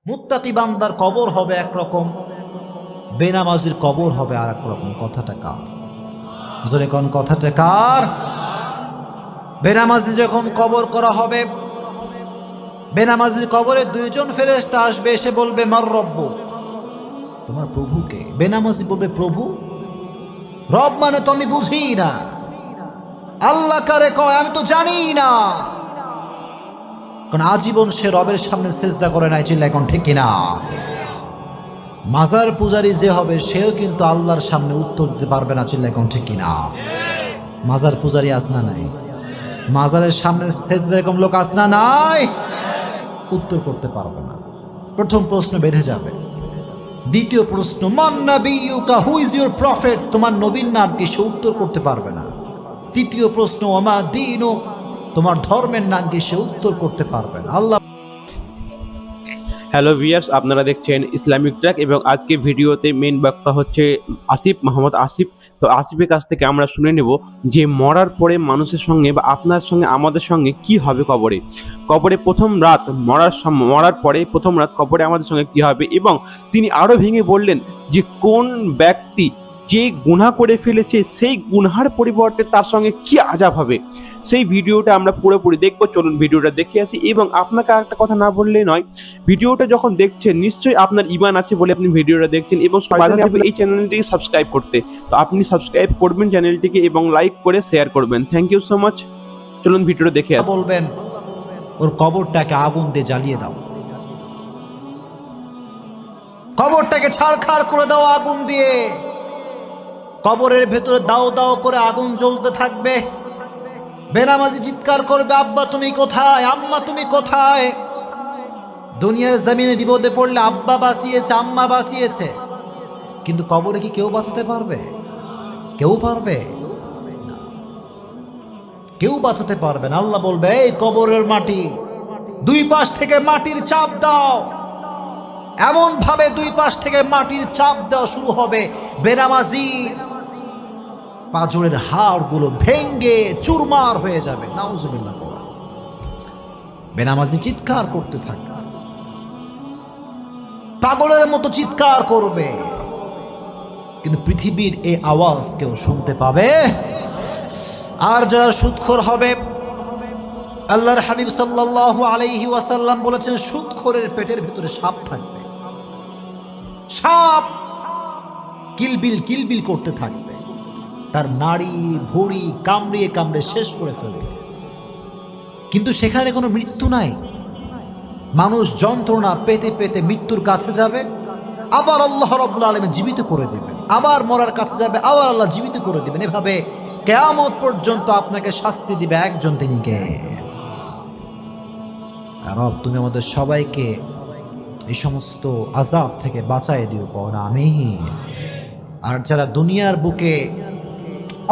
মুত্তাকি বান্দার কবর হবে একরকম, বেনামাজির কবর হবে আর এক রকম। কথাটা কার? জোরে কোন কথাটা কার? বেনামাজি যখন কবর করা হবে, বেনামাজির কবরে দুইজন ফেরেশতা আসবে, এসে বলবে মার রব্ব, তোমার প্রভুকে। বেনামাজি বলবে প্রভু, রব মানে তো আমি বুঝি না, আল্লাহ কারে কয় আমি তো জানি না। কারণ আজীবন সে রবের সামনে সিজদা করে নাই, চিল্লা এখন ঠিক কিনা? মাজার পূজারি যে হবে সেও কিন্তু আল্লাহর সামনে উত্তর দিতে পারবে না, চিল্লা এখন ঠিক কিনা? মাজার পূজারি আছে না নাই? মাজারের সামনে সিজদা এরকম লোক আছে না নাই? উত্তর করতে পারবে না। প্রথম প্রশ্ন বেঁধে যাবে। দ্বিতীয় প্রশ্ন মান নাবিয়ুকা, হু ইজ ইউর প্রফেট, তোমার নবীর নাম কি? সে উত্তর করতে পারবে না। তৃতীয় প্রশ্ন ওমা দীনুক, তোমার ধর্মের নাম কি? সে উত্তর করতে পারবে না। আল্লাহ হ্যালো ভিউয়ার্স, আপনারা দেখছেন ইসলামিক ট্র্যাক এবং আজকে ভিডিওতে মেন বক্তা হচ্ছে আসিফ, মোহাম্মদ আসিফ। তো আসিফের কাছ থেকে আমরা শুনে নেব যে মরার পরে মানুষের সঙ্গে বা আপনার সঙ্গে আমাদের সঙ্গে কি হবে কবরে। কবরে প্রথম রাত মরার পরে প্রথম রাত কবরে আমাদের সঙ্গে কি হবে, এবং তিনি আরও ভেঙে বললেন যে কোন ব্যক্তি যে গুনাহ করে ফেলেছে সেই গুনহার পরিবর্তে তার সঙ্গে কি আযাব হবে। সেই ভিডিওটা আমরা পুরোপুরি দেখবো, চলুন ভিডিওটা দেখে আসি। এবং আপনাকে একটা কথা না বললে নয়, ভিডিওটা যখন দেখছেন নিশ্চয়ই আপনার ঈমান আছে বলে আপনি ভিডিওটা দেখছেন, এবং সবাই এই চ্যানেলটিকে সাবস্ক্রাইব করতে, তো আপনি সাবস্ক্রাইব করবেন চ্যানেলটিকে এবং লাইক করে শেয়ার করবেন। Thank you so much. চলুন ভিডিওটা দেখে আসি। বলবেন ওর কবরটাকে আগুন দিয়ে জ্বালিয়ে দাও, কবরটাকে ছারখার করে দাও আগুন দিয়ে। কবরের ভেতরে দাও দাও করে আগুন জ্বলতে থাকবে। বেনামাজি চিৎকার করবে আব্বা তুমি কোথায়, আম্মা তুমি কোথায়। দুনিয়ার জমিনে বিপদে পড়লে আব্বা বাঁচিয়েছে, আম্মা বাঁচিয়েছে, কিন্তু কবরে কি কেউ বাঁচাতে পারবে? কেউ পারবে? কেউ বাঁচাতে পারবে না। আল্লাহ বলবে এই কবরের মাটি, দুই পাশ থেকে মাটির চাপ দাও। এমন ভাবে দুই পাশ থেকে মাটির চাপ দেওয়া শুরু হবে, বেনামাজি পাঁজরের হাড়গুলো ভেঙ্গে চুরমার হয়ে যাবে। নাউজুবিল্লাহ। বেনামাজি চিৎকার করতে থাকবে, পাগলের মতো চিৎকার করবে, কিন্তু পৃথিবীর এই আওয়াজ কেউ শুনতে পাবে? আর যারা সুদখোর হবে, আল্লাহর হাবিব সাল্লাল্লাহু আলাইহি ওয়াসাল্লাম বলেছেন সুদখোরের পেটের ভিতরে সাপ থাকবে। সাপ কিলবিল কিলবিল করতে থাকবে, তার নাড়ি ভুঁড়ি কামড়িয়ে কামড়ে শেষ করে ফেলবে, কিন্তু সেখানে কোনো মৃত্যু নাই। মানুষ যন্ত্রণা পেতে পেতে মৃত্যুর কাছে যাবে, আবার আল্লাহ রাব্বুল আলামিন জীবিত করে দেবেন, আবার মরার কাছে যাবে, আবার আল্লাহ জীবিত করে দেবেন। এভাবে কিয়ামত পর্যন্ত আপনাকে শাস্তি দিবে একজন, তিনি কে? রব তুমি আমাদের সবাইকে এই সমস্ত আযাব থেকে বাঁচায় দিও, পড়া আমিন। আর যারা দুনিয়ার বুকে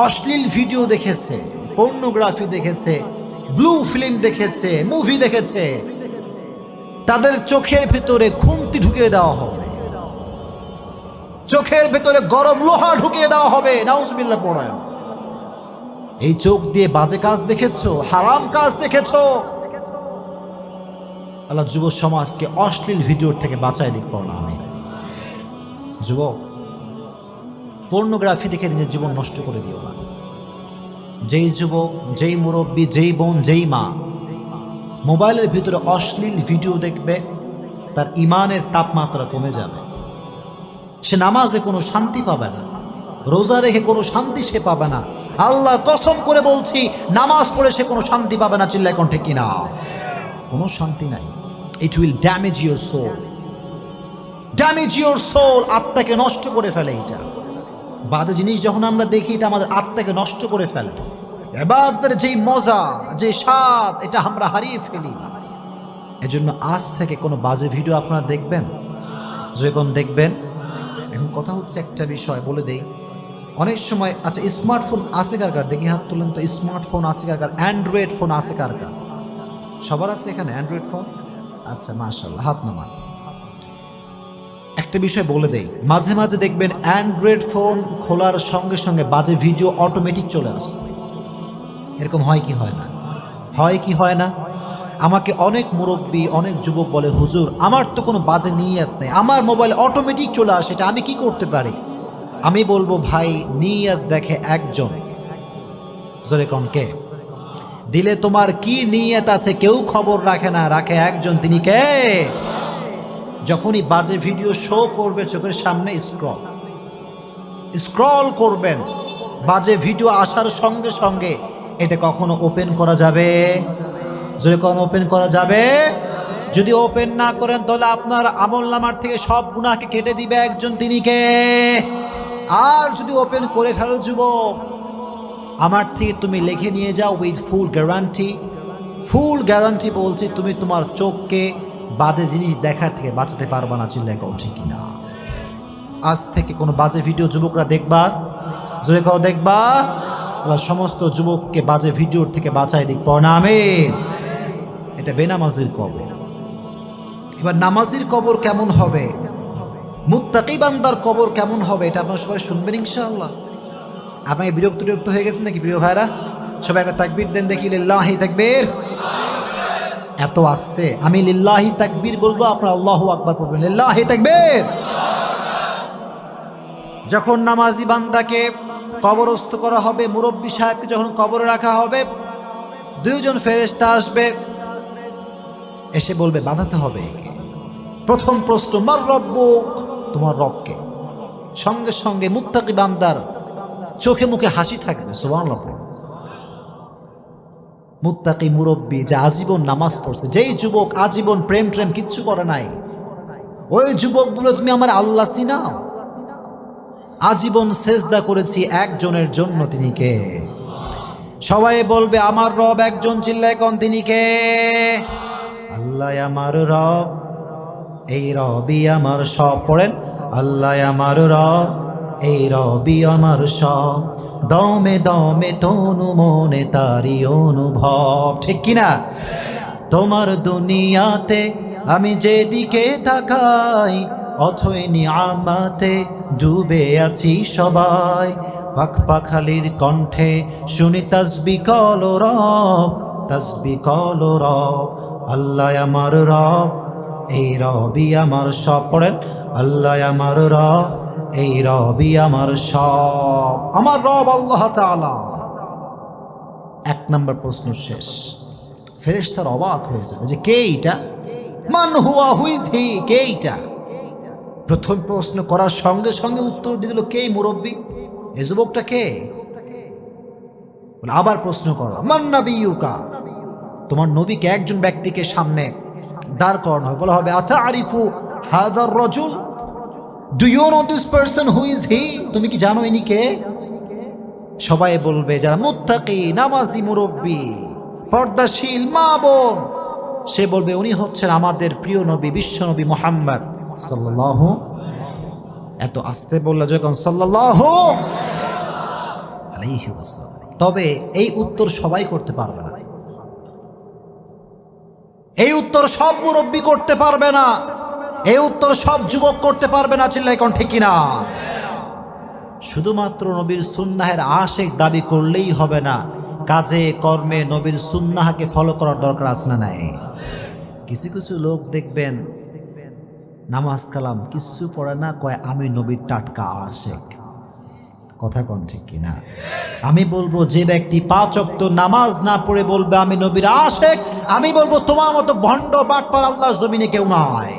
অশ্লীল ভিডিও দেখেছে, পর্নোগ্রাফি দেখেছে, ব্লু ফিল্ম দেখেছে, মুভি দেখেছে, তাদের চোখের ভেতরে খুন্তি ঢুকিয়ে দেওয়া হবে, চোখের ভেতরে গরম লোহা ঢুকিয়ে দেওয়া হবে। নাউজুবিল্লাহ পড়ায়। এই চোখ দিয়ে বাজে কাজ দেখেছো, হারাম কাজ দেখেছো, আল্লাহ যুব সমাজকে অশ্লীল ভিডিওর থেকে বাঁচায় দিক, পড়া আমি। যুবক, পর্নোগ্রাফি দেখে নিজের জীবন নষ্ট করে দিও না। যেই যুবক, যেই মুরব্বী, যেই বোন, যেই মা মোবাইলের ভিতরে অশ্লীল ভিডিও দেখবে, তার ইমানের তাপমাত্রা কমে যাবে। সে নামাজে কোনো শান্তি পাবে না, রোজা রেখে কোনো শান্তি সে পাবে না। আল্লাহর কসম করে বলছি, নামাজ পড়ে সে কোনো শান্তি পাবে না। চিল্লায় কোন ঠিক কিনা? কোনো শান্তি নাই। It will damage your soul, damage your soul. আত্মাকে নষ্ট করে ফেলে। এটা বাজে জিনিস যখন আমরা দেখি, এটা আমাদের আত্মাকে নষ্ট করে ফেলে। ইবাদতের যেই মজা, যে স্বাদ, এটা আমরা হারিয়ে ফেলি। এজন্য আজ থেকে কোনো বাজে ভিডিও আপনারা দেখবেন, যখন দেখবেন। এখন কথা হচ্ছে একটা বিষয় বলে দেই, অনেক সময় আচ্ছা স্মার্টফোন আছে কার কার? দেখি হাত তুলেন তো। স্মার্টফোন আছে কার কার? অ্যান্ড্রয়েড ফোন আছে কার কার? সবার আছে এখানে অ্যান্ড্রয়েড ফোন? আচ্ছা মাশাআল্লাহ, হাত নামান। একটা বিষয় বলে দেই, মাঝে মাঝে দেখবেন অ্যান্ড্রয়েড ফোন খোলার সঙ্গে সঙ্গে বাজে ভিডিও অটোমেটিক চলে আসে। এরকম হয় কি হয় না? হয় কি হয় না? আমাকে অনেক মুরব্বী অনেক যুবক বলে, হুজুর আমার তো কোনো বাজে নিয়ত নেই, আমার মোবাইল অটোমেটিক চলে আসে, এটা আমি কি করতে পারি? আমি বলবো ভাই, নিয়ত দেখে একজন, জোরে কোন কে? দিলে তোমার কি নিয়ত আছে কেউ খবর রাখে না, রাখে একজন, তিনি কে? যখনই বাজে ভিডিও শো করবে চোখের সামনে স্ক্রল করবেন, বাজে ভিডিও আসার সঙ্গে সঙ্গে এটা কখনো ওপেন করা যাবে? যদি কোনো ওপেন করা যাবে? যদি ওপেন না করেন তাহলে আপনার আমলনামার থেকে সব গুনাহকে কেটে দিবে একজন, তিনি কে? আর যদি ওপেন করে ফেলো যুবক, আমার থেকে তুমি লিখে নিয়ে যাও উইথ ফুল গ্যারান্টি বলছি, তুমি তোমার চোখকে বাজে জিনিস দেখার থেকে বাঁচাতে পারবা না। চিল্লায় কও ঠিক কিনা? আজ থেকে কোনো বাজে ভিডিও যুবকরা দেখবা, জোরে কও দেখবা, আল্লাহ সমস্ত যুবককে বাজে ভিডিওর থেকে বাঁচাই দিক, পড়না আমিন। এটা বেনামাজির কবর। এবার নামাজির কবর কেমন হবে, মুত্তাকি বান্দার কবর কেমন হবে, এটা আপনারা সবাই শুনবেন ইনশাআল্লাহ। আপনাকে বিরক্ত হয়ে গেছেন নাকি প্রিয় ভাইরা? সবাই একটা তাকবীর দেন দেখি, লিল্লাহি তাকবীর। এত আস্তে আমি লিল্লাহি তাকবীর বলবো, আপনারা আল্লাহু আকবার পড়বেন, লিল্লাহি তাকবীর। যখন নামাজি বান্দাকে কবরস্থ করা হবে, মুরব্বী সাহেবকে যখন কবরে রাখা হবে, দুইজন ফেরেশতা আসবে, এসে বলবে বাঁধাতে হবে একে। প্রথম প্রশ্ন, মার রব্বুক, তোমার রবকে? সঙ্গে সঙ্গে মুত্তাকি বান্দার চোখে মুখে হাসি থাকবে, সুবহানাল্লাহ। মুত্তাকি মুরব্বী যে আজীবন নামাজ পড়ছে, যেই যুবক আজীবন প্রেম কিচ্ছু করে নাই, ওই যুবক বলে তুমি আমার আল্লাহ চিনাও? আজীবন সেজদা করেছি একজনের জন্য, তিনি কে? সবাই বলবে আমার রব একজন, চিল্লায় কোন, তিনি কে? আল্লাহ আমার রব, এই রবি আমার সব। পড়েন, আল্লাহ আমার রব, এই রবি আমার সব, দমে দমে তনু মনে তারি অনুভব, ঠিক কিনা? তোমার দুনিয়াতে আমি যেদিকে তাকাই, অথই নিয়ামতে ডুবে আছি সবাই। পাখালির কণ্ঠে শুনি তাসবিহ কলরব, তাসবিহ কলরব। আল্লাহ আমার রব, এই রবি আমার সব। পড়েন, আল্লাহ আমার রব, এই রবি আমার সব। আমার রব আল্লাহ তাআলা। এক নম্বর প্রশ্ন শেষ। ফেরেশতারা অবাক হয়ে যাবে যে কে এটা, মান হুয়া, হু ইজ হি, কে এটা? প্রথম প্রশ্ন করার সঙ্গে সঙ্গে উত্তর দিয়ে দিল কে? মুরব্বী, এই যুবকটা কে? আবার প্রশ্ন করো, মান নাবিয়ুকা, তোমার নবীকে? একজন ব্যক্তিকে সামনে দাঁড় করানো হবে, বলা হবে আতারিফু হাযার রাজুল, do you know this person, who is he? তুমি কি জানো ইনি কে? সবাই বলবে যারা মুত্তাকি, নামাজি, মুরব্বী, পর্দাশীল মা বোন, সে বলবে উনি হচ্ছেন আমাদের প্রিয় নবী, বিশ্ব নবী মুহাম্মদ সাল্লাল্লাহু। এত আস্তে বললে যখন সাল্লাল্লাহু আলাইহি ওয়াসাল্লাম। তবে এই উত্তর সবাই করতে পারবে না, এই উত্তর সব মুরব্বী করতে পারবে না, এই উত্তর সব যুবক করতে পারবে না, চিল্লাই কোন ঠিক কিনা? শুধুমাত্র নবীর সুন্নাহের আশিক দাবি করলেই হবে না, কাজে কর্মে নবীর সুন্নাহকে ফলো করার দরকার আছে না নাই? কিছু কিছু লোক দেখবেন নামাজ কালাম কিছু পড়ে না, কয় আমি নবীর টাটকা আশিক। কথা কোন ঠিক কিনা? আমি বলবো যে ব্যক্তি 5 ওয়াক্ত নামাজ না পড়ে বলবে আমি নবীর আশিক, আমি বলবো তোমার মতো ভণ্ড বাটপার আল্লাহর জমিনে কেউ নাই।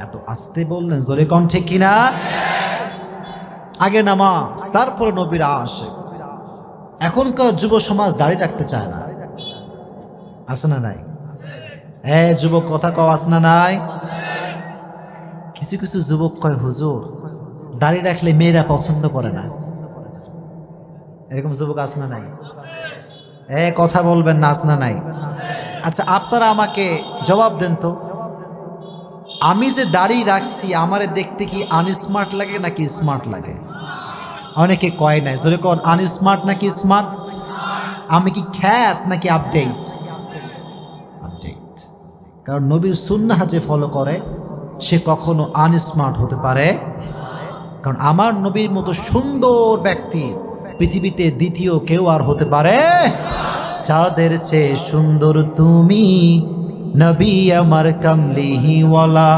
এত আস্তে বললেন, জোরে কোন ঠিক কিনা? আগে নামাজ, তারপরে নবীর আশিক। এখনকার যুব সমাজ দাড়ি রাখতে চায় না, আছে না নাই? যুবক কথা কও, আছে না নাই? কিছু কিছু যুবক কয় হুজুর দাড়ি রাখলে মেয়েরা পছন্দ করে না, এরকম যুবক আছে না নাই? কথা বলবেন না, আছে না নাই? আচ্ছা আপনারা আমাকে জবাব দেন তো, আমি যে দাড়ি রাখছি আমারে দেখতে কি আনস্মার্ট লাগে নাকি স্মার্ট লাগে? অনেকে কয় নাই, জোরে কোন, আনস্মার্ট নাকি স্মার্ট? আমি কি খ্যাত নাকি আপডেট? আপডেট। কারণ নবীর সুন্নাহ যে ফলো করে সে কখনো আনস্মার্ট হতে পারে, কারণ আমার নবীর মতো সুন্দর ব্যক্তি পৃথিবীতে দ্বিতীয় কেউ আর হতে পারে। চাঁদের চেয়ে সুন্দর তুমি, নবী আমার কামলিওয়ালা।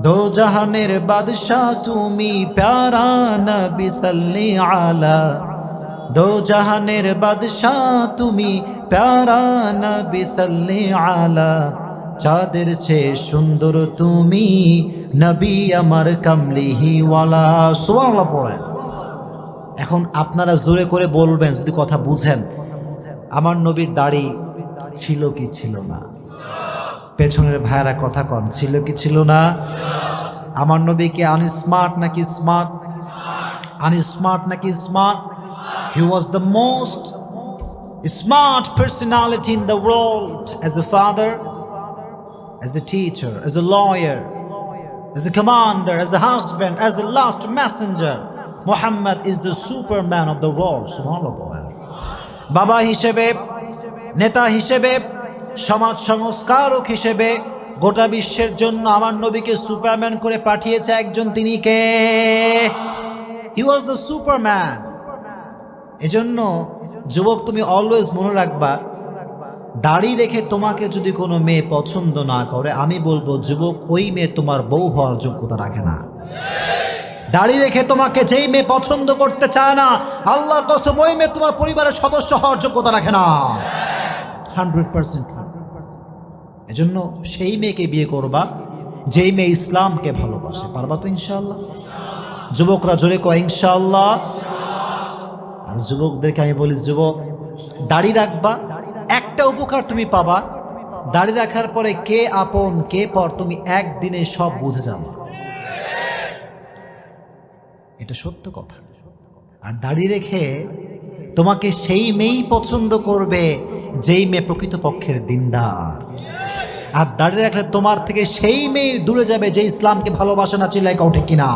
দো জাহানের বাদশাহ তুমি, প্যারা নবী সাল্লি আলা। দো জাহানের বাদশাহ তুমি, প্যারা নবী সাল্লি আলা। চাঁদের চেয়ে সুন্দর তুমি, নবী আমার কামলিওয়ালা। সুবহানাল্লাহ পড়েন। এখন আপনারা জোরে করে বলবেন যদি কথা বুঝেন, আমার নবীর দাড়ি ছিল কি ছিল না? পেছনের ভাইরা কথা কন, ছিল কি ছিল না? আমার নবী কি আনস্মার্ট নাকি স্মার্ট? আনস্মার্ট নাকি smart? He was the most smart personality in the world, as a father, as a teacher, as a lawyer, as a commander, as a husband, as a last Messenger. Muhammad is the Superman of the world. সুবহানাল্লাহ। বাবা হিসেবে, নেতা হিসেবে, সমাজ সংস্কারক হিসেবে গোটা বিশ্বের জন্য আমার নবীকে সুপারম্যান করে পাঠিয়েছে একজন, তিনি কে? হি ওয়াজ দ্য সুপারম্যান। এজন্য যুবক তুমি অলওয়েজ মনে রাখবা, দাড়ি রেখে তোমাকে যদি কোনো মেয়ে পছন্দ না করে, আমি বলবো যুবক, ওই মেয়ে তোমার বউ হওয়ার যোগ্যতা রাখে না। দাড়ি রেখে তোমাকে যেই মেয়ে পছন্দ করতে চায় না, আল্লাহর কসম ওই মেয়ে তোমার পরিবারের সদস্য হওয়ার যোগ্যতা রাখে না। 100% এজন্য সেই মেয়েকে বিয়ে করবা যেই মেয়ে ইসলামকে ভালোবাসে। পারবা তো ইনশাআল্লাহ? যুবকরা জোরে কয় ইনশাআল্লাহ। আর যুবকদেরকে আমি বলি, যুবক দাড়ি রাখবা, একটা উপকার তুমি পাবা, দাড়ি রাখার পরে কে আপন কে পর তুমি একদিনে সব বুঝে যাবে। এটা সত্য কথা। আর দাড়ি রেখে তোমাকে সেই মেয়েই পছন্দ করবে যেই মেয়ে প্রকৃতপক্ষের দিনদার। আর দাড়ি রাখলে তোমার থেকে সেই মেয়ে দূরে যাবে যে ইসলামকে ভালোবাসে না। চিল্লাই কাউ ঠিক কিনা?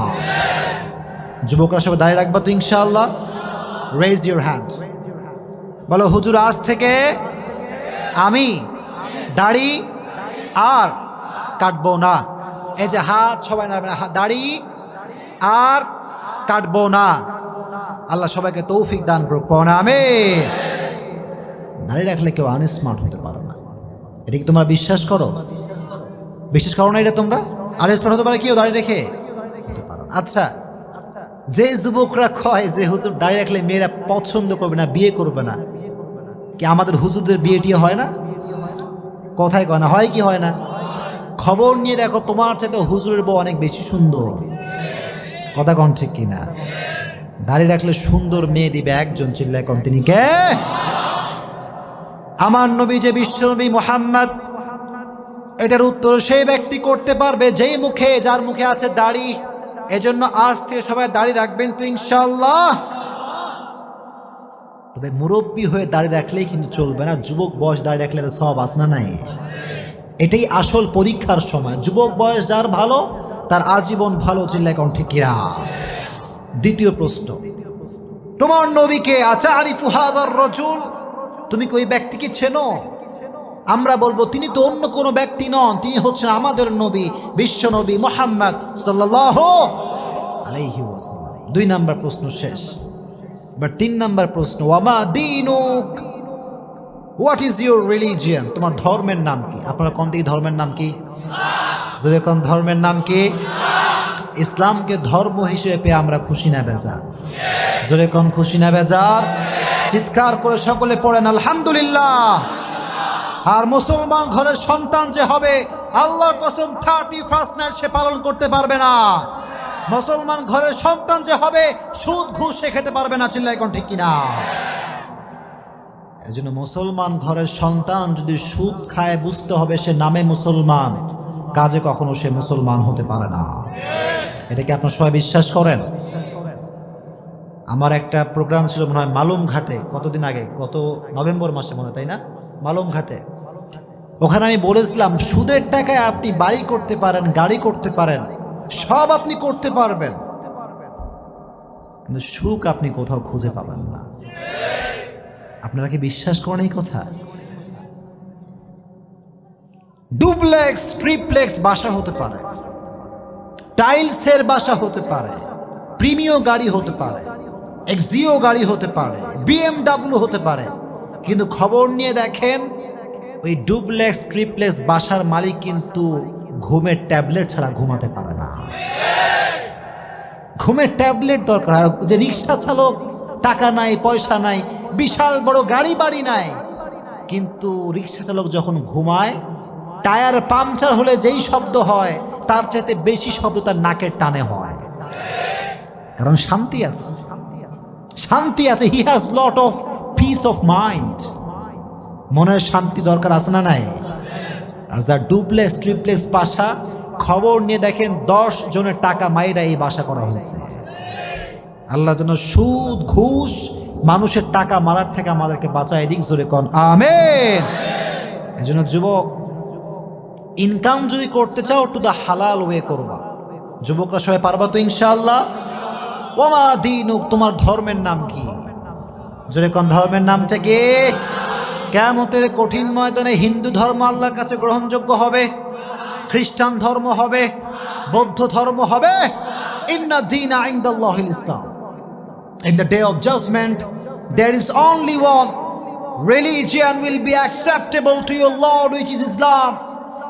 যুবকরা সবাই দাড়ি রাখবা তো ইনশাআল্লাহ? রেজ ইউর হ্যান্ড, বলো হুজুর আজ থেকে আমি দাড়ি আর কাটবো না। এই যে হাত সবাই নাড়বে, দাড়ি আর কাটবো না। আল্লাহ সবাইকে তৌফিক দান করুক, পড়া আমিন। দাড়ি রাখলে কেউ আনস্মার্ট হতে পারে না, এটা কি তোমরা বিশ্বাস করো? বিশ্বাস করো না এটা তোমরা? আনস্মার্ট হতে পারে কেউ দাড়ি রেখে? হতে পারো না। আচ্ছা, যে যুবকরা কয় যে হুজুর দাড়ি রাখলে মেয়েরা পছন্দ করবে না, বিয়ে করবে না, কি আমাদের হুজুরদের বিয়ে টিয়ে হয় না? কথায় কয় না, হয় কি হয় না? খবর নিয়ে দেখো, তোমার চাইতে হুজুরের বউ অনেক বেশি সুন্দর। কথা কন ঠিক কিনা? দাড়ি রাখলে সুন্দর মেয়ে দিবে একজন, চিল্লায় কন, তিনি কে? আমার নবী যে বিশ্বনবী মুহাম্মদ। এটার উত্তর সেই ব্যক্তি করতে পারবে যেই মুখে, যার মুখে আছে দাড়ি। এজন্য আজ থেকে সবাই দাড়ি রাখবেন তো ইনশাআল্লাহ। তবে মুরব্বী হয়ে দাড়ি রাখলেই কিন্তু চলবে না, যুবক বয়স দাড়ি রাখলে সব আছে না নাই? এটাই আসল পরীক্ষার সময়। যুবক বয়স যার ভালো, তার আজীবন ভালো। চিল্লায় কোন ঠিক কিনা? দ্বিতীয় প্রশ্ন, তোমার নবীকে আতারিফু হাযার রাজুল, তুমি কি ওই ব্যক্তিকে চেনো? আমরা বলবো তিনি তো অন্য কোনো ব্যক্তি নন, তিনি হচ্ছেন আমাদের নবী, বিশ্ব নবী মুহাম্মদ সাল্লাল্লাহু আলাইহি ওয়াসাল্লাম। 2 নাম্বার প্রশ্ন শেষ। বাট 3 নাম্বার প্রশ্ন, ওয়ামা দীনুক, হোয়াট ইজ ইউর রিলিজিয়ন? তোমার ধর্মের নাম কি? আপনারা কোন দিকে ধর্মের নাম কি? জোরে কোন ধর্মের নাম কি? ইসলামকে ধর্ম হিসেবে পেয়ে আমরা খুশি না বেজার? জোরে কোন খুশি না বেজার? চিৎকার করে সকলে পড়েন আলহামদুলিল্লাহ। আর মুসলমান ঘরের সন্তান যে হবে, আল্লাহর কসম 31st নাইট সে পালন করতে পারবে না। মুসলমান ঘরের সন্তান যে হবে, সুদ ঘুষ সে খেতে পারবে না। চিল্লাই কোন ঠিক কিনা? এজন্য মুসলমান ঘরের সন্তান যদি সুদ খায়, বুঝতে হবে সে নামে মুসলমান, কাজে কখনো সে মুসলমান হতে পারে না। এটা কি আপনারা সবাই বিশ্বাস করেন? আমার একটা প্রোগ্রাম ছিল মনে হয় মালুম ঘাটে, কতদিন আগে, গত নভেম্বর মাসে মনে, তাই না? মালুম ঘাটে। ওখানে আমি বলেছিলাম, সুদের টাকায় আপনি বাড়ি করতে পারেন, গাড়ি করতে পারেন, সব আপনি করতে পারবেন, কিন্তু সুখ আপনি কোথাও খুঁজে পাবেন না। আপনারা কি বিশ্বাস করেন এই কথা? ডুপ্লেক্স, ট্রিপ্লেক্স বাসা হতে পারে, টাইলসের বাসা হতে পারে, প্রিমিয়াম গাড়ি হতে পারে, এক্সিও গাড়ি হতে পারে, BMW হতে পারে, কিন্তু খবর নিয়ে দেখেন ওই ডুপ্লেক্স ট্রিপ্লেক্স বাসার মালিক কিন্তু ঘুমের ট্যাবলেট ছাড়া ঘুমাতে পারে না। ঘুমের ট্যাবলেট দরকার। আর যে রিক্সা চালক, টাকা নাই, পয়সা নাই, বিশাল বড় গাড়ি বাড়ি নাই, কিন্তু রিক্সা চালক যখন ঘুমায় টায়ার পাংচার হলে যেই শব্দ হয় তার চাইতে বেশি শব্দ তার নাকের টানে হয়। কারণ শান্তি আছে, শান্তি আছে। He has lot of piece of mind. মনের শান্তি দরকার আছে না নাই? আর যার ডুপ্লেক্স ট্রিপ্লেক্স বাসা, খবর নিয়ে দেখেন 10 জনের টাকা মাইরা এই বাসা করা হয়েছে। আল্লাহ যেন সুদ ঘুষ মানুষের টাকা মারার থেকে আমাদেরকে বাঁচায় দিক। জোরে কোন আমিন। এজন্য যুবক, ইনকাম যদি করতে চাও টু দা হালাল ওয়ে করবা। যুবকরা সবাই পারবা তো ইনশাআল্লাহ? ওমা দীনুক, তোমার ধর্মের নাম কি? জোরে কোন ধর্মের নামটা কি? কিয়ামতের কঠিন ময়দানে হিন্দু ধর্ম আল্লাহর কাছে গ্রহণযোগ্য হবে, খ্রিস্টান ধর্ম হবে, বৌদ্ধ ধর্ম হবে। ইন্না দীনা ইনদাল্লাহিল ইসলাম। In the day of judgment, there is only one religion will be acceptable to your Lord, which is Islam.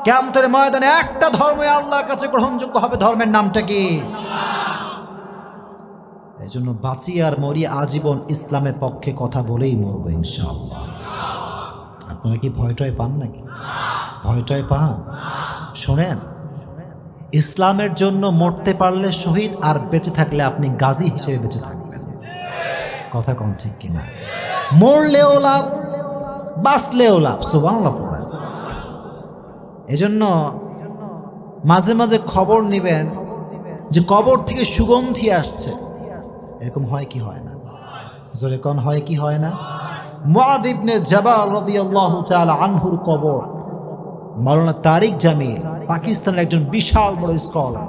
কিয়ামতের ময়দানে একটা ধর্মই আল্লাহর কাছে গ্রহণযোগ্য হবে। ধর্মের নামটা কি? এজন্য বাঁচি আর মরি আজীবন ইসলামের পক্ষে কথা বলেই মরবো ইনশাআল্লাহ। আপনারা কি ভয়টয় পান নাকি? ভয়টয় পান? শোনেন, ইসলামের জন্য মরতে পারলে শহীদ, আর বেঁচে থাকলে আপনি গাজী হিসেবে বেঁচে থাকবেন। কথা কোন ঠিক কিনা? মরলেও লাভ, বাঁচলেও লাভ। সুবহানাল্লাহ পড়েন। এজন্য মাঝে মাঝে খবর নেবেন যে কবর থেকে সুগন্ধি আসছে। এরকম হয় কি হয় না? জোরে কোন হয় কি হয় না? মুআয ইবনে জাবাল রাদিয়াল্লাহু তাআলা আনহুর কবর। মাওলানা তারিক জামিল পাকিস্তানের একজন বিশাল বড় স্কলার।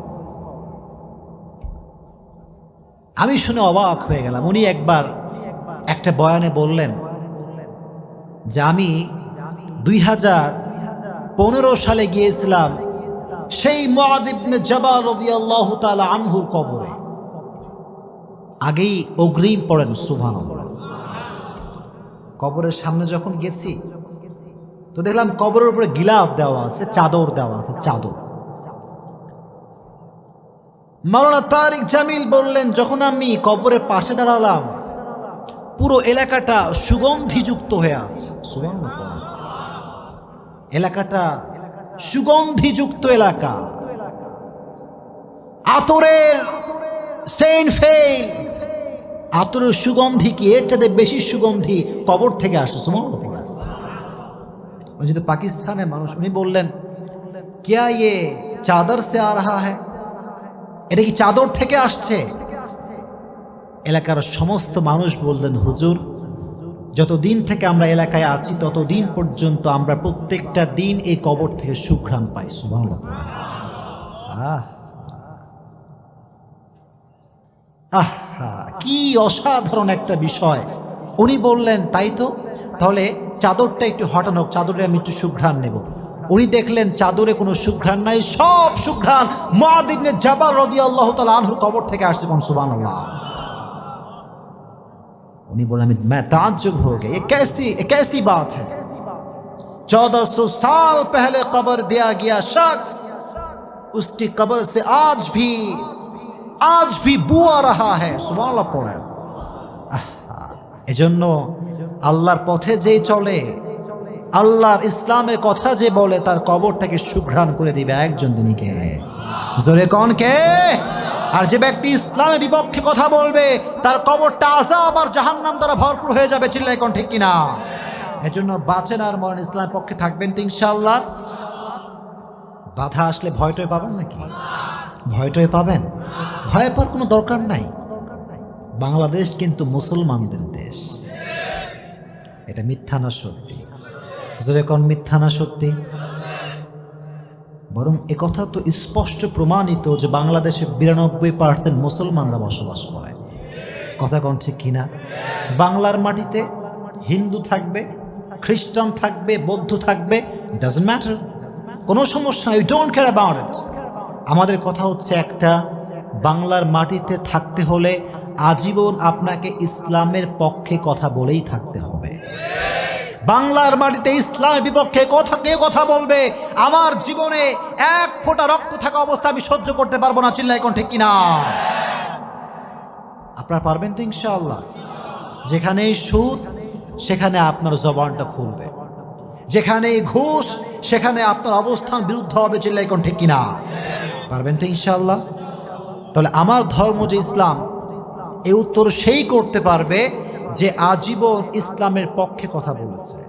আমি শুনে অবাক হয়ে গেলাম। উনি একবার একটা বয়ানে বললেন যে আমি 2015 সালে গিয়েছিলাম সেই মুআয ইবনে জাবাল রাদিয়াল্লাহু তাআলা আনহুর কবরে। আগেই অগ্রিম পড়েন সুবহানাল্লাহ। কবরের সামনে যখন গেছি তো দেখলাম কবরের উপরে গিলাফ দেওয়া আছে, চাদর দেওয়া আছে, চাদর। মাওলানা তারিক জামিল বললেন, যখন আমি কবরের পাশে দাঁড়ালাম পুরো এলাকাটা সুগন্ধিযুক্ত হয়ে আছে। সুবহানাল্লাহ। এলাকাটা সুগন্ধিযুক্ত এলাকা, আতরের সেন্ট ফেইল। আতরের সুগন্ধি কি? এর চাইতে বেশি সুগন্ধি কবর থেকে আসে। সুবহানাল্লাহ। যেহেতু পাকিস্তানের মানুষ, উনি বললেন, क्या ये চাদর সে আ রহা হ্যায়? এটা কি চাদর থেকে আসছে? এলাকার সমস্ত মানুষ বললেন, হুজুর, যতদিন থেকে আমরা এলাকায় আছি ততদিন পর্যন্ত আমরা প্রত্যেকটা দিন এই কবর থেকে সুঘ্রাণ পাই। সুবহানাল্লাহ। কি অসাধারণ একটা বিষয়। উনি বললেন, তাই তো, তাহলে চাদরটা একটু হটানো, চাদরে আমি একটু সুঘ্রাণ নেব। উনি দেখলেন চাদরে কোনো সুঘ্রাণ নাই, সব সুঘ্রাণ মুআয ইবনে জাবাল রাদিয়াল্লাহু তাআলা আনহুর কবর থেকে আসছে। কোন সুবহানাল্লাহ। उन्हीं बोला मैं ताज्जुब हो गया, ये कैसी बात है? 1400 साल पहले कब्र दिया गया शख्स, उसकी कब्र से आज भी बू आ रहा है। सुभान अल्लाह पढ़ा। এজন্য আল্লাহর পথে যে চলে, আল্লাহর ইসলামের কথা যে বলে, তার কবরটাকে সুঘ্রাণ করে দিবে একজন। তিনি কে? জোরে কোন কে? আর যে ব্যক্তি ইসলামের বিপক্ষে কথা বলবে তার কবরটা আযাব আর জাহান্নাম দ্বারা ভরপুর হয়ে যাবে। চিল্লায় কোন ঠিক কিনা? এজন্য বাঁচেন আর মরেন ইসলামের পক্ষে থাকবেন তো ইনশাআল্লাহ। বাধা আসলে ভয়টয় পাবেন নাকি? ভয়টয় পাবেন? ভয় পাওয়ার কোনো দরকার নাই। বাংলাদেশ কিন্তু মুসলমানদের দেশ। এটা মিথ্যা না সত্যি? জোরে কোন মিথ্যা না সত্যি? বরং একথা তো স্পষ্ট প্রমাণিত যে বাংলাদেশে 92% মুসলমানরা বসবাস করে। কথা কোন ঠিক কিনা? বাংলার মাটিতে হিন্দু থাকবে, খ্রিস্টান থাকবে, বৌদ্ধ থাকবে, ডাজন্ট ম্যাটার, কোনো সমস্যা নাই। We don't care about it. আমাদের কথা হচ্ছে একটা, বাংলার মাটিতে থাকতে হলে আজীবন আপনাকে ইসলামের পক্ষে কথা বলেই থাকতে হবে। বাংলার মাটিতে ইসলামের বিপক্ষে কে কথা বলবে, আমার জীবনে এক ফোঁটা রক্ত থাকা অবস্থা আমি সহ্য করতে পারবো না। চিল্লাই কোন ঠিক কিনা? আপনারা পারবেন তো ইনশাআল্লাহ? যেখানেই সুদ সেখানে আপনার জবানটা খুলবে, যেখানেই ঘুষ সেখানে আপনার অবস্থান বিরুদ্ধ হবে। চিল্লাই কোন ঠিক কিনা? পারবেন তো ইনশাআল্লাহ? তাহলে আমার ধর্ম যে ইসলাম, এই উত্তর সেই করতে পারবে যে আজীবন ইসলামের পক্ষে কথা বলেছে।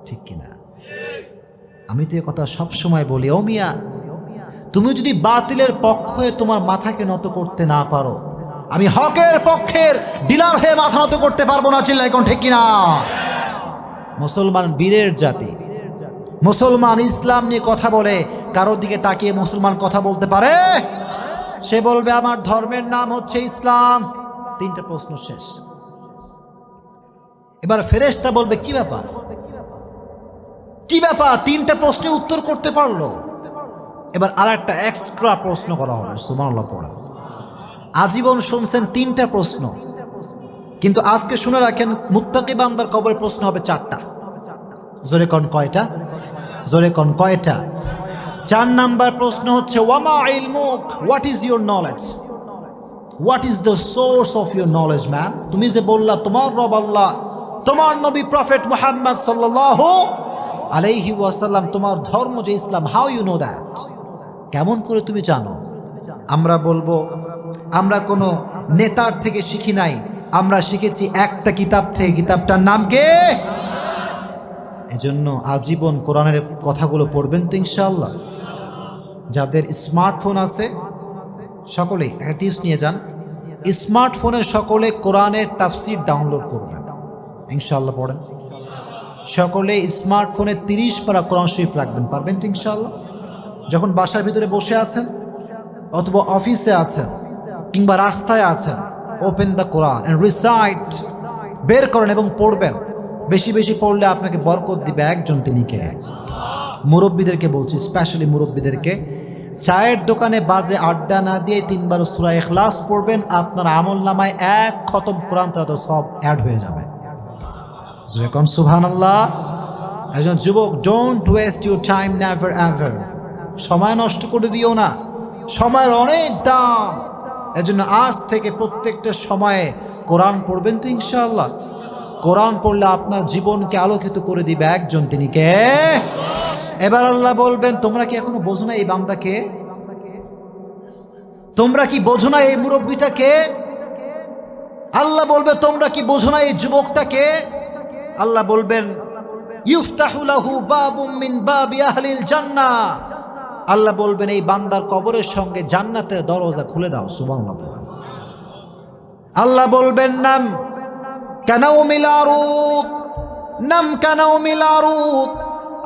ঠিক কিনা? আমি তো এ কথা সবসময় বলি, ও মিয়া, তুমি যদি বাতিলের পক্ষ হয়ে তোমার মাথাকে নত করতে না পারো, আমি হকের পক্ষের ডিলার হয়ে মাথা নত করতে পারবো না। চিল্লাই কোন ঠিক কিনা? মুসলমান বীরের জাতি, মুসলমান ইসলাম নিয়ে কথা বলে, কারোর দিকে তাকিয়ে মুসলমান কথা বলতে পারে? সে বলবে আমার ধর্মের নাম হচ্ছে ইসলাম। তিনটা প্রশ্ন শেষ। এবার ফেরেশতা বলবে কি ব্যাপার, কি ব্যাপার? তিনটা প্রশ্নে উত্তর করতে পারলো। এবার আর একটা এক্সট্রা প্রশ্ন করা হবে। সুবহানাল্লাহ পড়া। আজীবন শুনছেন তিনটা প্রশ্ন, কিন্তু আজকে শুনে রাখেন, মুত্তাকি বান্দার কবরে প্রশ্ন হবে চারটা। জোরে কোন কয়টা? জোরে কোন কয়টা? 4 নাম্বার প্রশ্ন হচ্ছে ওয়ামা ইলমুক, what is your knowledge, what is the source of your knowledge man. তুমি যে বললা তোমার রব আল্লাহ, তোমার নবী প্রফেট মুহাম্মদ সাল্লাল্লাহু আলাইহি ওয়াসাল্লাম, তোমার ধর্ম যে ইসলাম, হাউ ইউ নো দ্যাট, কেমন করে তুমি জানো? আমরা বলবো আমরা কোনো নেতার থেকে শিখি নাই, আমরা শিখেছি একটা কিতাব থেকে। কিতাবটার নাম কি? এজন্য আজীবন কোরআনের কথাগুলো পড়বেন তো ইনশাআল্লাহ। যাদের স্মার্টফোন আছে সকলেই একটা টিপস নিয়ে যান, স্মার্টফোনে সকলে কোরআনের তাফসির ডাউনলোড করবেন, ইনশাআল্লাহ পড়েন। সকলে স্মার্টফোনে 30 পারা কোরআন শরীফ রাখবেন, পারবেন তো ইনশাআল্লাহ? যখন বাসার ভিতরে বসে আছেন অথবা অফিসে আছেন কিংবা রাস্তায় আছেন, open the Quran and recite, বের করেন এবং পড়বেন। বেশি বেশি পড়লে আপনাকে বরকত দিবে একজন, তিনি কে? মুরব্বীদেরকে বলছি, স্পেশালি মুরব্বীদেরকে, চায়ের দোকানে বাজে আড্ডা না দিয়ে 3 বার সূরা ইখলাস পড়বেন, আপনার আমলনামায় 1 খতম কোরআন তেলাওয়াত সব অ্যাড হয়ে যাবে। যখন সুবহানাল্লাহ। একজন যুবক, don't waste your time, never ever. সময় নষ্ট করে দিও না, সময়ের অনেক দাম। এজন্য আজ থেকে প্রত্যেকটা সময়ে কোরআন পড়বেন তো ইনশাআল্লাহ। কোরআন পড়লে আপনার জীবনকে আলোকিত করে দিবে একজন, তিনি কে? এবার আল্লাহ বলবেন, তোমরা কি এখনো বোঝো না এই বান্দাকে? তোমরা কি বোঝো না এই মুরব্বীটাকে? আল্লাহ বলবে, তোমরা কি বোঝো না এই যুবকটাকে? আল্লাহ বলবেন, ইফতাহু লাহু বাবুম মিন বাবি আহলিল জান্নাহ। আল্লাহ বলবেন, এই বান্দার কবরের সঙ্গে জান্নাতের দরজা খুলে দাও। সুবহানাল্লাহ। আল্লাহ বলবেন, নাম কানাউমিল আরুদ, নাম কানাউমিল আরুদ।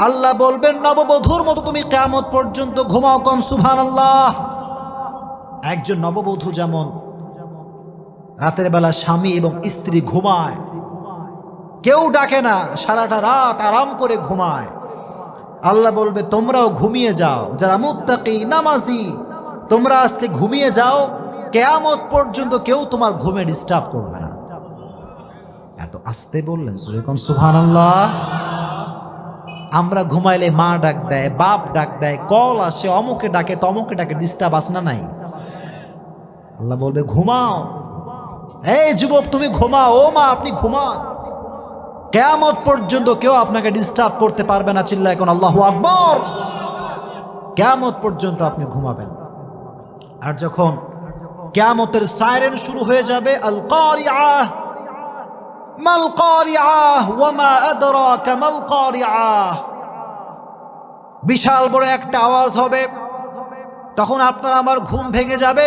আল্লাহ বলবেন, নববধূর মতো তুমি কিয়ামত পর্যন্ত ঘুমাও। কোন সুবহানাল্লাহ। একজন নববধূ যেমন রাতের বেলা স্বামী এবং স্ত্রী ঘুমায়, কেউ ডাকে না, সারাটা রাত আরাম করে ঘুমায়, আল্লাহ বলবে তোমরাও ঘুমিয়ে যাও, যারা মুত্তাকি নামাজি তোমরা আজকে ঘুমিয়ে যাও, কিয়ামত পর্যন্ত কেউ তোমার ঘুমে ডিস্টার্ব করবে না। এত আস্তে বললেন, সুবহানাল্লাহ। আমরা ঘুমাইলে মা ডাক দেয়, বাপ ডাক দেয়, কল আসে, অমুকে ডাকে তমুকে ডাকে, ডিস্টার্ব আসে না নাই? আল্লাহ বলবে ঘুমাও, এই যুবক তুমি ঘুমাও, ও মা আপনি ঘুমান, কিয়ামত পর্যন্ত কেউ আপনাকে ডিস্টার্ব করতে পারবে না। চিল্লায় কোন আল্লাহু আকবার। কিয়ামত পর্যন্ত আপনি ঘুমাবেন। আর যখন কিয়ামতের সাইরেন শুরু হয়ে যাবে, আল কারিআহ মাল কারিআহ ওয়া মা আদরাকা মাল কারিআহ, বিশাল বড় একটা আওয়াজ হবে, তখন আপনার আমার ঘুম ভেঙে যাবে,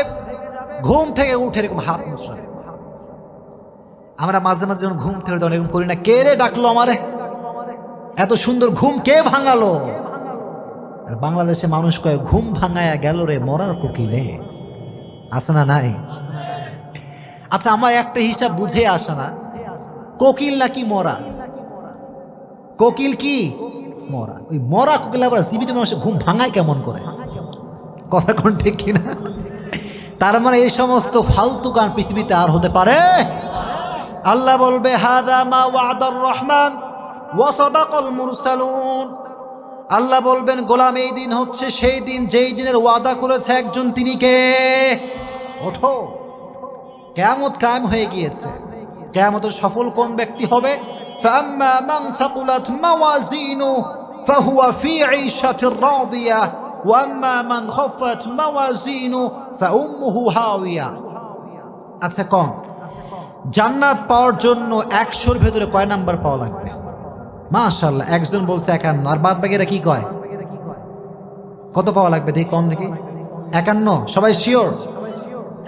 ঘুম থেকে উঠে এরকম হাত মুছাবে। আমরা মাঝে মাঝে যখন ঘুম থেকে এরকম করি না, কে রে ডাকলো আমারে, এত সুন্দর ঘুম কে ভাঙালো? আর বাংলাদেশে মানুষ কয় ঘুম ভাঙায়া গেল রে মরার কোকিলে, আছে না নাই? আচ্ছা আমার একটা হিসাব বুঝে আসে না, কোকিল নাকি মরা? কোকিল কি মরা? ওই মরা কোকিল আবার জীবিত মানুষের ঘুম ভাঙায় কেমন করে? কথা কোন ঠিক কিনা? তার মানে এই সমস্ত ফালতু গান পৃথিবীতে আর হতে পারে? আল্লাহ বলবে হাদা মা ওয়াদার রহমান ওয়া সাদাকাল মুরসালুন। আল্লাহ বলবেন গোলাম এই দিন হচ্ছে সেই দিন যেই দিনের ওয়াদা করেছে একজন, তিনি কে? ওঠো, কিয়ামত কায়েম হয়ে গিয়েছে। কিয়ামতের সফল কোন ব্যক্তি হবে? ফাম্মা মান সাকুলাত মাওয়াজিনু ফাহুয়া ফি ঈশাতির রাদিয়া ওয়া আম্মা মান খাফাত মাওয়াজিনু ফাউম্মুহু হাওিয়া। আচ্ছা কোন জান্নাত পাওয়ার জন্য 100-র ভেতরে কয় নাম্বার পাওয়া লাগবে? মাশাআল্লাহ, একজন বলছে 51, আর বাদ বাকিরা কি কয়? কত পাওয়া লাগবে দেখি, কম দেখি। 51? সবাই শিওর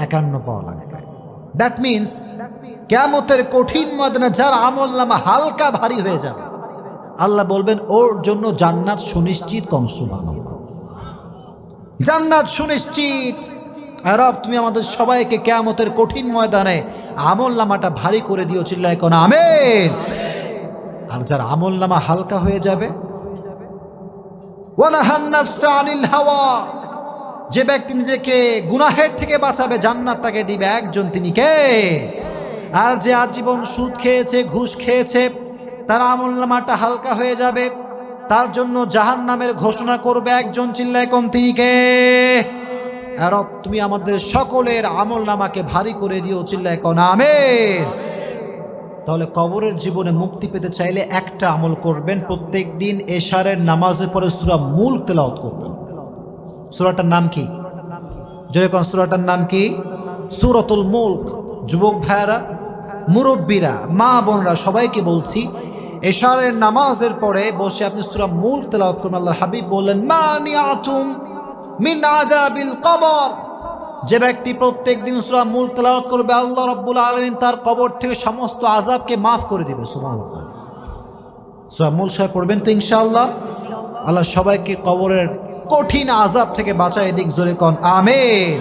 51 পাওয়া লাগবে। দ্যাট মিনস কিয়ামতের কঠিন ময়দানে যার আমলনামা হালকা ভারী হয়ে যাবে, আল্লাহ বলবেন ওর জন্য জান্নাত সুনিশ্চিত। কম সুবহানাল্লাহ, জান্নাত সুনিশ্চিত। আর রব তুমি আমাদের সবাইকে কিয়ামতের কঠিন ময়দানে আমলনামাটা ভারী করে দিও, চিল্লায় কোন আমিন। আর যার আমলনামা হালকা হয়ে যাবে, ওয়ানাহান নাফসা আনিল হাওয়া, যে ব্যক্তি নিজেকে গুনাহের থেকে বাঁচাবে জান্নাত তাকে দিবে একজন, তিনি কে? আর যে আজীবন সুদ খেয়েছে, ঘুষ খেয়েছে, তার আমলনামাটা হালকা হয়ে যাবে, তার জন্য জাহান্নামের ঘোষণা করবে একজন, চিল্লায় কোন তিনি কে? আর রব তুমি আমাদের সকলের আমলনামাকে ভারী করে দিও, চিল্লায় কোন আমিন। তাহলে কবরের জীবনে মুক্তি পেতে চাইলে একটা আমল করবেন, প্রত্যেক দিন এশারের নামাজের পরে সূরা মুলক তেলাওয়াত করবেন। সূরাটার নাম কি? জয় কোন সূরাটার নাম কি? সূরাতুল মুলক। যুবক ভাইরা, মুরব্বীরা, মা বোনরা সবাইকে বলছি, এশারের নামাজের পরে বসে আপনি সূরা মুলক তেলাওয়াত করুন। আল্লাহর হাবিব বললেন মানিআতুম মিন আযাবিল কবর, যে ব্যক্তি প্রত্যেক দিন সূরা মুলক তেলাওয়াত করবে আল্লাহ রাব্বুল আলামিন তার কবর থেকে সমস্ত আযাবকে মাফ করে দিবে। সুবহানাল্লাহ। সূরা মুলক সবাই পড়বেন তো ইনশাআল্লাহ। আল্লাহ সবাইকে কবরের কঠিন আযাব থেকে বাঁচায় দিক, জোরে কোন আমিন।